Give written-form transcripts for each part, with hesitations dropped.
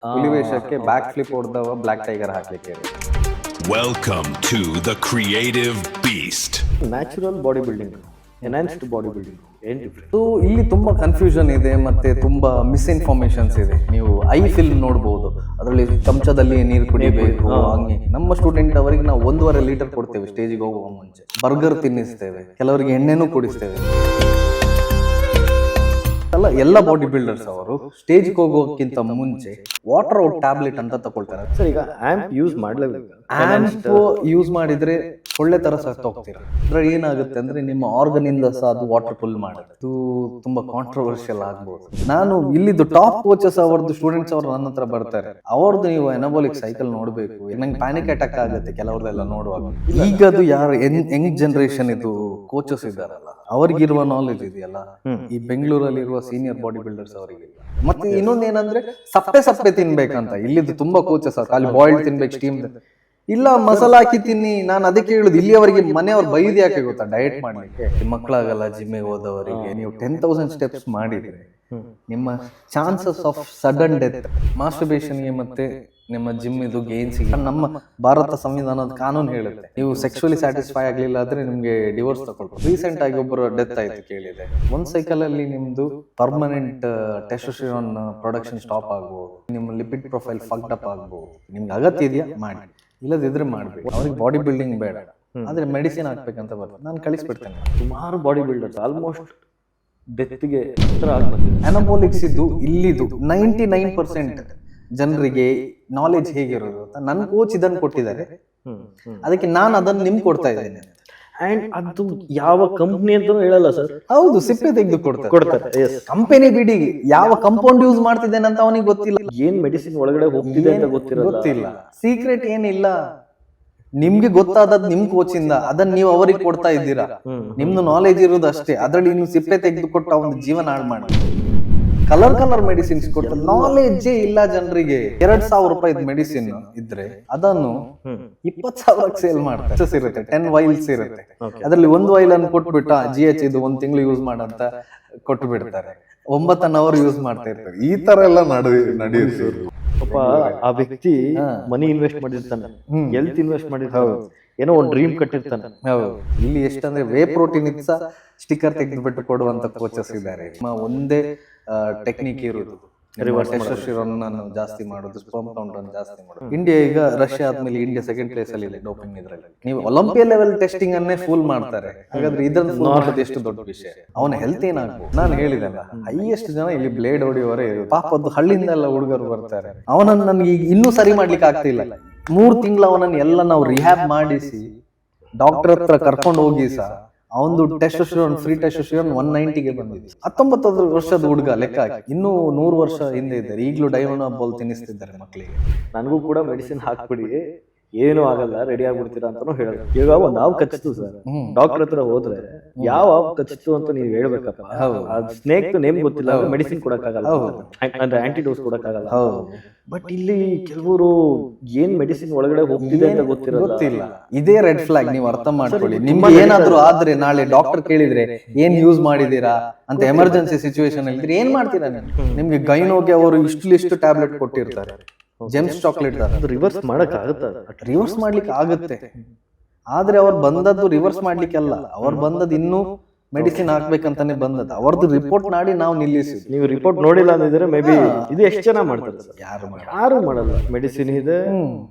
ಹುಲಿವೇಷಕ್ಕೆ back flip ಹೊಡೆದವ black tiger ಹಾಕ್ಲಿಕ್ಕೆ. Welcome to the Creative Beast. Natural body building, enhanced body building ಏನು different? So ಇಲ್ಲಿ ತುಂಬಾ confusion ಇದೆ ಮತ್ತೆ ತುಂಬಾ ಮಿಸ್ಇನ್ಫಾರ್ಮೇಶನ್ಸ್ ಇದೆ. ನೀವು ಐ ಫಿಲ್ಮ್ ನೋಡ್ಬೋದು, ಅದರಲ್ಲಿ ಚಮಚದಲ್ಲಿ ನೀರು ಕುಡಿಬೇಕು ಹಂಗೆ. ನಮ್ಮ ಸ್ಟೂಡೆಂಟ್ ಅವರಿಗೆ ನಾವು 1.5 ಲೀಟರ್ ಕೊಡ್ತೇವೆ ಸ್ಟೇಜಿಗೆ ಹೋಗುವ ಮುಂಚೆ. ಬರ್ಗರ್ ತಿನ್ನಿಸ್ತೇವೆ, ಕೆಲವರಿಗೆ ಎಣ್ಣೆನೂ ಕುಡಿಸ್ತೇವೆ. ಎಲ್ಲ ಬಾಡಿ ಬಿಲ್ಡರ್ಸ್ ಅವರು ಸ್ಟೇಜ್ಗೆ ಹೋಗೋಕ್ಕಿಂತ ಮುಂಚೆ ವಾಟರ್ ಔಟ್ ಟ್ಯಾಬ್ಲೆಟ್ ಅಂತ ತಗೊಳ್ತಾರೆ. ಸರ್, ಈಗ ಆ್ಯಂಪ್ ಯೂಸ್ ಮಾಡಲೇಬೇಕು. ಆ್ಯಂಪ್ ಯೂಸ್ ಮಾಡಿದ್ರೆ ಒಳ್ಳೆ ತರ ಸತ್ತು ಹೋಗ್ತೀರಾ. ಅದ್ರಲ್ಲಿ ಏನಾಗುತ್ತೆ ಅಂದ್ರೆ ನಿಮ್ಮ ಆರ್ಗನ್ ಇಂದ ಸಹ ಅದು ವಾಟರ್ ಫುಲ್ ಮಾಡುತ್ತೆ. ಅದು ತುಂಬಾ ಕಾಂಟ್ರವರ್ಷಿಯಲ್ ಆಗ್ಬೋದು. ನಾನು ಇಲ್ಲಿದ್ದು ಟಾಪ್ ಕೋಚಸ್ ಅವರದ್ದು ಸ್ಟೂಡೆಂಟ್ಸ್ ಅವರು ನನ್ನ ಹತ್ರ ಬರ್ತಾರೆ. ಅವ್ರದ್ದು ನೀವು ಎನಬಾಲಿಕ್ ಸೈಕಲ್ ನೋಡ್ಬೇಕು, ನಂಗೆ ಪ್ಯಾನಿಕ್ ಅಟ್ಯಾಕ್ ಆಗುತ್ತೆ ಕೆಲವ್ರದೆಲ್ಲ ನೋಡುವಾಗ. ಈಗ ಅದು ಯಾರು ಯಂಗ್ ಜನರೇಷನ್ ಇದು ಕೋಚಸ್ ಇದ್ದಾರಲ್ಲ, ಅವ್ರಿಗಿರುವ ನಾಲೆಜ್ ಇದೆಯಲ್ಲ, ಈ ಬೆಂಗಳೂರಲ್ಲಿ ಇರುವ ಸೀನಿಯರ್ ಬಾಡಿ ಬಿಲ್ಡರ್ಸ್ ಅವರಿಗೆ. ಮತ್ತೆ ಇನ್ನೊಂದೇನಂದ್ರೆ ಸಪ್ಪೆ ತಿನ್ಬೇಕಂತ ಇಲ್ಲಿದ್ದು ತುಂಬಾ ಕೋಚಸ್ ಖಾಲಿ ಬಾಯ್ಲ್ಡ್ ತಿನ್ಬೇಕು, ಸ್ಟೀಮ್ ಇಲ್ಲ ಮಸಾಲ ಹಾಕಿ ತಿನ್ನಿ. ನಾನು ಅದಕ್ಕೆ ಹೇಳುದು, ಇಲ್ಲಿಯವರೆಗೆ ಮನೆಯವ್ರು ಬೈದು ಯಾಕೆ ಗೊತ್ತಾ, ಡಯಟ್ ಮಾಡ್ಲಿಕ್ಕೆ. ಮಕ್ಕಳಾಗಲ್ಲ ಜಿಮ್ಮಿಗೆ ಹೋದವರಿಗೆ ನೀವು 10,000 ಸ್ಟೆಪ್ಸ್ ಮಾಡಿದ್ರೆ ನಿಮ್ಮ ಚಾನ್ಸಸ್ ಆಫ್ ಸಡನ್ ಡೆತ್, ಮಾಸ್ಟರ್ಬೇಷನ್ಗೆ ಮತ್ತೆ ನಿಮ್ಮ ಜಿಮ್ ಇದು ಗೇನ್ಸ್ಗೆ ನಮ್ಮ ಭಾರತ ಸಂವಿಧಾನದ ಕಾನೂನು ಹೇಳುತ್ತೆ, ನೀವು ಸೆಕ್ಸುವಲಿ ಸ್ಯಾಟಿಸ್ಫೈ ಆಗ್ಲಿಲ್ಲ ಆದ್ರೆ ನಿಮ್ಗೆ ಡಿವೋರ್ಸ್ ತಗೊಳ್ಬೋದು. ರೀಸೆಂಟ್ ಆಗಿ ಒಬ್ಬರು ಡೆತ್ ಆಯ್ತು ಕೇಳಿದೆ. ಒಂದ್ ಸೈಕಲ್ ಅಲ್ಲಿ ನಿಮ್ದು ಪರ್ಮನೆಂಟ್ ಟೆಸ್ಟೋಸ್ಟೆರಾನ್ ಪ್ರೊಡಕ್ಷನ್ ಸ್ಟಾಪ್ ಆಗ್ಬೋದು, ನಿಮ್ಮ ಲಿಪಿಡ್ ಪ್ರೊಫೈಲ್ ಫಕ್ಡ್ ಅಪ್ ಆಗ್ಬೋದು. ನಿಮ್ಗೆ ಅಗತ್ಯ ಇದೆಯಾ ಮಾಡಿ, ಇಲ್ಲದಿದ್ರೆ ಮಾಡ್ಬೇಕು. ಅವ್ರಿಗೆ ಬಾಡಿ ಬಿಲ್ಡಿಂಗ್ ಬೇಡ, ಆದ್ರೆ ಮೆಡಿಸಿನ್ ಹಾಕ್ಬೇಕಂತ ಬರ್ತದೆ, ನಾನು ಕಳಿಸ್ಬಿಡ್ತೇನೆ. ಸುಮಾರು ಬಾಡಿ ಬಿಲ್ಡರ್ಸ್ ಆಲ್ಮೋಸ್ಟ್ ಡೆತ್ಗೆ ಆಗ್ಬಂದಿದೆ. ಅನಬೋಲಿಕ್ಸ್ ಇದ್ದು ಇಲ್ಲಿದು 99% ಜನರಿಗೆ ನಾಲೆಜ್ ಹೇಗಿರೋದು ಅಂತ ನನ್ನ ಕೋಚ್ ಇದನ್ನು ಕೊಟ್ಟಿದ್ದಾರೆ, ಅದಕ್ಕೆ ನಾನು ಅದನ್ನು ನಿಮ್ಗೆ ಕೊಡ್ತಾ ಇದ್ದೇನೆ. ಅಂಡ್ ಅದು ಯಾವ ಕಂಪ್ನಿ ಅಂತ ಹೇಳಲ್ಲ ಸರ್. ಹೌದು, ಸಿಪ್ಪೆ ತೆಗೆದು ಕೊಡ್ತಾರೆ. ಕಂಪನಿ ಬಿಡಿ, ಯಾವ ಕಂಪೌಂಡ್ ಯೂಸ್ ಮಾಡ್ತಿದ್ದೇನೆ ಅಂತ ಅವನಿಗೆ ಗೊತ್ತಿಲ್ಲ, ಏನ್ ಮೆಡಿಸಿನ್ ಒಳಗಡೆ ಹೋಗ್ತಿದೆ ಅಂತ ಗೊತ್ತಿಲ್ಲ. ಸೀಕ್ರೆಟ್ ಏನಿಲ್ಲ, ನಿಮ್ಗೆ ಗೊತ್ತಾದದ್ ನಿಮ್ ಕೋಚಿಂದ, ಅದನ್ನ ನೀವು ಅವರಿಗೆ ಕೊಡ್ತಾ ಇದ್ದೀರಾ. ನಿಮ್ದು ನಾಲೆಜ್ ಇರೋದು ಅಷ್ಟೇ, ಅದ್ರಲ್ಲಿ ನೀವು ಸಿಪ್ಪೆ ತೆಗೆದು ಕೊಟ್ಟು ಒಂದು ಜೀವನ ಹಾಳು ಮಾಡಿ. ಕಲರ್ ಮೆಡಿಸಿನ್ಸ್ ಕೊಟ್ಟು ನಾಲೆಜೇ ಇಲ್ಲ ಜನರಿಗೆ. 2,000 ರೂಪಾಯಿ ಮೆಡಿಸಿನ್ ಇದ್ರೆ ಅದನ್ನು 20,000 ಸೇಲ್ ಮಾಡ್ತಾರೆ. ಇರುತ್ತೆ 10 ವೈಲ್ಸ್ ಇರುತ್ತೆ, ಅದ್ರಲ್ಲಿ 1 ವೈಲ್ ಅನ್ನು ಕೊಟ್ಬಿಟ್ಟು GH ಇದು 1 ತಿಂಗಳು ಯೂಸ್ ಮಾಡಂತ ಕೊಟ್ಟು ಬಿಡ್ತಾರೆ. 9 ಅವರ್ ಯೂಸ್ ಮಾಡ್ತಾ ಇರ್ತಾರೆ. ಈ ತರ ಎಲ್ಲ ನಡೆಯುತ್ತೆ. ಪಾಪ ಆ ವ್ಯಕ್ತಿ ಮನಿ ಇನ್ವೆಸ್ಟ್ ಮಾಡಿರ್ತಾನೆ, ಹೆಲ್ತ್ ಇನ್ವೆಸ್ಟ್ ಮಾಡಿರ್ತಾನೆ, ಏನೋ ಒಂದು ಡ್ರೀಮ್ ಕಟ್ಟಿರ್ತಾನೆ. ಹೌದು, ಇಲ್ಲಿ ಎಷ್ಟಂದ್ರೆ ವೇ ಪ್ರೋಟೀನ್ ಇತ್ತು ಸ್ಟಿಕ್ಕರ್ ತೆಗೆದುಬಿಟ್ಟು ಕೊಡುವಂತ ಕೋಚಸ್ ಇದ್ದಾರೆ. ಒಂದೇ ಟೆಕ್ನಿಕ್ ಇರುವುದು, ಟೆಸ್ಟೋಸ್ಟೆರಾನ್ ಅನ್ನು ಜಾಸ್ತಿ ಮಾಡೋದು, ಸ್ಪರ್ಮ್ ಕೌಂಟ್ ಅನ್ನು ಜಾಸ್ತಿ ಮಾಡೋದು. ಇಂಡಿಯಾ ಈಗ ರಷ್ಯಾ ಆದ್ಮೇಲೆ ಇಂಡಿಯಾ 2nd ಪ್ಲೇಸ್ ಅಲ್ಲಿ ಇದೆ ಡೋಪಿಂಗ್ ಇದ್ರಲ್ಲಿ. ನೀವು ಒಲಿಂಪಿಯಾ ಲೆವೆಲ್ ಟೆಸ್ಟಿಂಗ್ ಅನ್ನೇ ಫುಲ್ ಮಾಡ್ತಾರೆ, ಹಾಗಾದ್ರೆ ಇದನ್ನು ಫುಲ್ ಮಾಡೋದು ಎಷ್ಟು ದೊಡ್ಡ ವಿಷಯ. ಅವನ ಹೆಲ್ತ್ ಏನಾಗ್ಬೋದು. ನಾನು ಹೇಳಿದಲ್ಲ, ಹೈಯೆಸ್ಟ್ ಜನ ಇಲ್ಲಿ ಬ್ಲೇಡ್ ಹೊಡೆಯುವವರೇ ಇರೋದು. ಪಾಪದ್ದು ಹಳ್ಳಿಯಿಂದ ಎಲ್ಲ ಹುಡುಗರು ಬರ್ತಾರೆ. ಅವನನ್ನು ನನಗೆ ಈಗ ಇನ್ನೂ ಸರಿ ಮಾಡ್ಲಿಕ್ಕೆ ಆಗ್ತಿಲ್ಲ. 3 ತಿಂಗಳು ಅವನನ್ನು ಎಲ್ಲ ನಾವು ರಿಹ್ಯಾಬ್ ಮಾಡಿಸಿ ಡಾಕ್ಟರ್ ಹತ್ರ ಕರ್ಕೊಂಡು ಹೋಗಿ ಸಹ ಅವನು ಟೆಸ್ಟೋಸ್ಟೆರಾನ್ ಫ್ರೀ ಟೆಸ್ಟೋಸ್ಟೆರಾನ್ 190ಗೆ ಬಂದಿದೆ. 19 ವರ್ಷದ ಹುಡುಗ ಲೆಕ್ಕ ಹಾಕಿ, ಇನ್ನೂ 100 ವರ್ಷ ಹಿಂದೆ ಇದ್ದಾರೆ. ಈಗಲೂ ಡೈವೋನಾಬಾಲ್ ತಿನ್ನಿಸ್ತಿದ್ದಾರೆ ಮಕ್ಕಳಿಗೆ. ನನಗೂ ಕೂಡ ಮೆಡಿಸಿನ್ ಹಾಕ್ಬಿಡಿ, ಏನೂ ಆಗಲ್ಲ, ರೆಡಿ ಆಗ್ಬಿಡ್ತೀರಾ ಅಂತಾನು ಹೇಳೋದು. ಈಗ ಒಂದ್ ಹಾವು ಕಚ್ಚಿತು ಸರ್, ಡಾಕ್ಟರ್ ಹತ್ರ ಹೋದ್ರೆ ಯಾವ ಹಾವು ಕಚ್ಚಿತು ಅಂತ ನೀವು ಹೇಳ್ಬೇಕಪ್ಪ. ಸ್ನೇಕ್ ನೇಮ್ ಗೊತ್ತಿಲ್ಲ, ಮೆಡಿಸಿನ್ ಕೊಡಕ್ಕಾಗಲ್ಲ, ಅಂದ್ರೆ ಆಂಟಿಡೋಸ್ ಕೊಡಕ್ಕಾಗಲ್ಲ. ಬಟ್ ಇಲ್ಲಿ ಕೆಲವರು ಏನ್ ಮೆಡಿಸಿನ್ ಒಳಗಡೆ ಹೋಗ್ತಿದೆ ಅಂತ ಗೊತ್ತಿಲ್ಲ. ಇದೇ ರೆಡ್ ಫ್ಲಾಗ್, ನೀವು ಅರ್ಥ ಮಾಡ್ಕೊಳ್ಳಿ. ನಿಮ್ಗೆ ಏನಾದ್ರು ಆದ್ರೆ ನಾಳೆ ಡಾಕ್ಟರ್ ಕೇಳಿದ್ರೆ ಏನ್ ಯೂಸ್ ಮಾಡಿದೀರಾ ಅಂತ, ಎಮರ್ಜೆನ್ಸಿ ಸಿಚುವೇಶನ್ ಇದ್ರೆ ಏನ್ ಮಾಡ್ತೀರಾ? ನಿಮ್ಗೆ ಗೈನೋಗೆ ಅವರು ಇಷ್ಟು ಟ್ಯಾಬ್ಲೆಟ್ ಕೊಟ್ಟಿರ್ತಾರೆ, ಜೆಮ್ಸ್ ಚಾಕ್ಲೇಟ್. ರಿವರ್ಸ್ ಮಾಡಕ್ ಆಗುತ್ತೆ, ರಿವರ್ಸ್ ಮಾಡ್ಲಿಕ್ಕೆ ಆಗುತ್ತೆ, ಆದ್ರೆ ಅವ್ರು ಬಂದದ್ದು ರಿವರ್ಸ್ ಮಾಡ್ಲಿಕ್ಕೆ ಅಲ್ಲ. ಅವ್ರು ಬಂದದ್ದು ಇನ್ನೂ ಮೆಡಿಸಿನ್ ಹಾಕ್ಬೇಕಂತಾನೆ ಬಂದದ್ದು. ಅವ್ರದ್ದು ರಿಪೋರ್ಟ್ ಮಾಡಿ ನಾವು ನಿಲ್ಲಿಸಿ. ನೀವು ರಿಪೋರ್ಟ್ ನೋಡಿಲ್ಲ ಅಂದಿದ್ರೆ ಮೇ ಬಿ ಇದು ಎಷ್ಟು ಜನ ಮಾಡ್ತಾರೆ ಸರ್? ಯಾರು ಮಾಡಲ್ಲ. ಮೆಡಿಸಿನ್ ಇದೆ,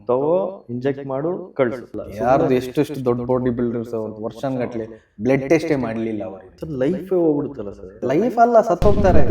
ತಗೋ, ಇಂಜೆಕ್ಟ್ ಮಾಡು, ಕಳ್ಸಲ್ಲ. ಯಾರ್ದು ಎಷ್ಟು ದೊಡ್ಡ ಬಾಡಿ ಬಿಲ್ಡರ್ಸ್ ಅವ್ರದ್ದು ವರ್ಷಗಟ್ಲೆ ಬ್ಲಡ್ ಟೆಸ್ಟೇ ಮಾಡ್ಲಿಲ್ಲ. ಅವ್ರಿಗೆ ಲೈಫ್ ಹೋಗ್ಬಿಡುತ್ತಲ್ಲ ಸರ್. ಲೈಫ್ ಅಲ್ಲ, ಸತ್ತೋಗ್ತಾರೆ.